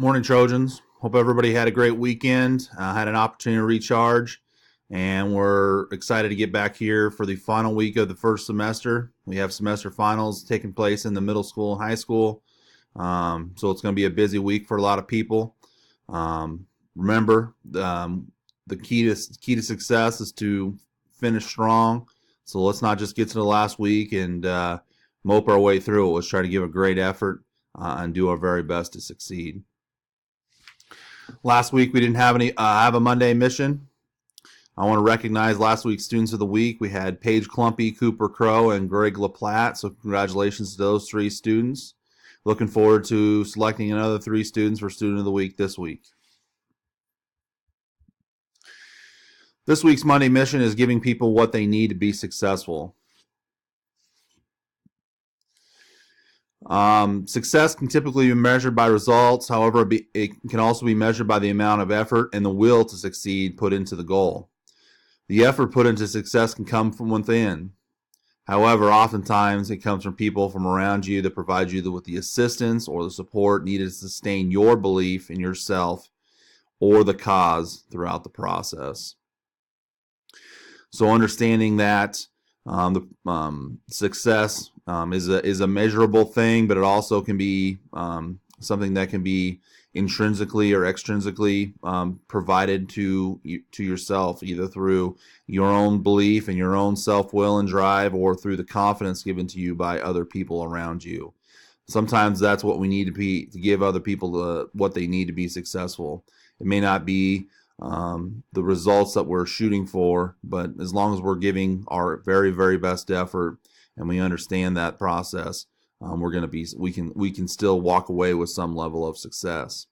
Morning, Trojans. Hope everybody had a great weekend, had an opportunity to recharge, and we're excited to get back here for the final week of the first semester. We have semester finals taking place in the middle school and high school, so it's going to be a busy week for a lot of people. Remember, the key to success is to finish strong. So let's not just get to the last week and mope our way through it. Let's try to give a great effort and do our very best to succeed. Last week we didn't have a Monday mission. I want to recognize last week's students of the week. We had Paige Clumpy, Cooper Crow, and Greg LaPlatte. So congratulations to those 3 students. Looking forward to selecting another 3 students for Student of the Week this week. This week's Monday mission is giving people what they need to be successful. Success can typically be measured by results. However, it can also be measured by the amount of effort and the will to succeed put into the goal. The effort put into success can come from within. However, oftentimes it comes from people from around you that provide you with the assistance or the support needed to sustain your belief in yourself or the cause throughout the process. So understanding that success is a measurable thing, but it also can be something that can be intrinsically or extrinsically provided to yourself, either through your own belief and your own self-will and drive, or through the confidence given to you by other people around you. Sometimes that's what we need to give other people what they need to be successful. It may not be the results that we're shooting for, but as long as we're giving our very, very best effort and we understand that process, we can still walk away with some level of success.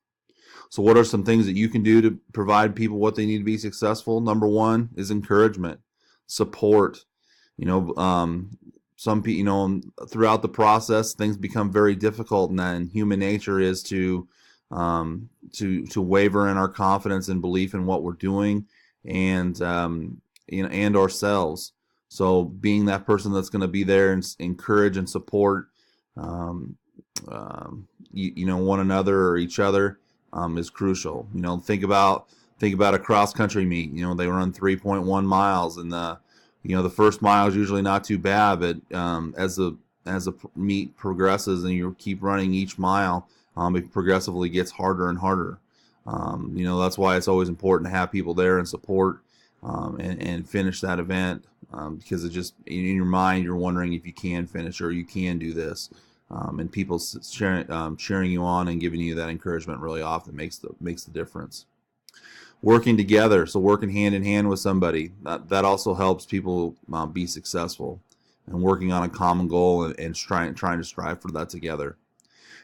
So what are some things that you can do to provide people what they need to be successful? Number 1 is encouragement, support. Some people, throughout the process, things become very difficult, and then human nature is to waver in our confidence and belief in what we're doing, and and ourselves. So being that person that's going to be there and encourage and support one another or each other is crucial. Think about a cross country meet. They run 3.1 miles, and the first mile is usually not too bad, but as the meet progresses and you keep running each mile, it progressively gets harder and harder. That's why it's always important to have people there and support and finish that event, because it just, in your mind, you're wondering if you can finish or you can do this. And people cheering you on and giving you that encouragement really often makes the difference. Working together, so working hand in hand with somebody, that also helps people be successful, and working on a common goal and trying to strive for that together.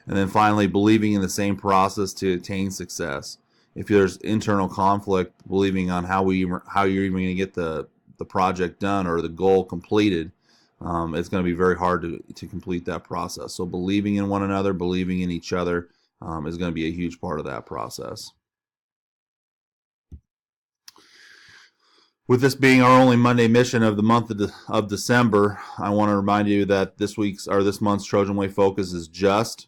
And then finally, believing in the same process to attain success. If there's internal conflict, believing on how you're even going to get the project done or the goal completed, it's going to be very hard to complete that process. So believing in one another, believing in each other is going to be a huge part of that process. With this being our only Monday mission of the month of December, I want to remind you that this month's Trojan Way focus is just.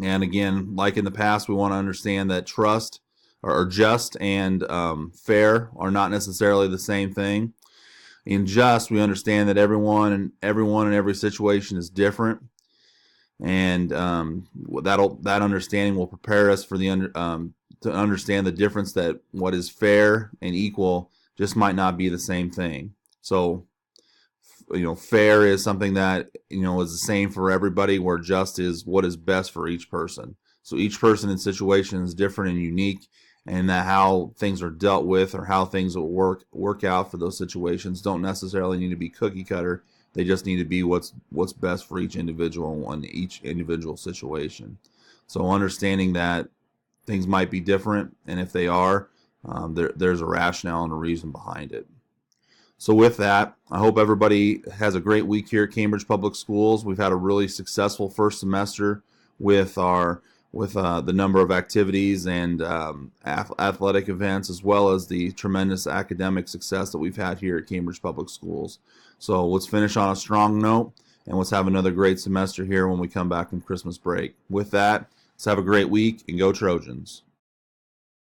And again, like in the past, we want to understand that trust or just and fair are not necessarily the same thing. In just, we understand that everyone in every situation is different, and that understanding will prepare us for to understand the difference, that what is fair and equal just might not be the same thing. So, fair is something that is the same for everybody, where just is what is best for each person. So each person in situation is different and unique, and that how things are dealt with or how things will work out for those situations don't necessarily need to be cookie cutter. They just need to be what's best for each individual in each individual situation. So understanding that things might be different, and if they are, there's a rationale and a reason behind it. So with that, I hope everybody has a great week here at Cambridge Public Schools. We've had a really successful first semester with the number of activities and athletic events, as well as the tremendous academic success that we've had here at Cambridge Public Schools. So let's finish on a strong note, and let's have another great semester here when we come back from Christmas break. With that, Let's have a great week and go Trojans.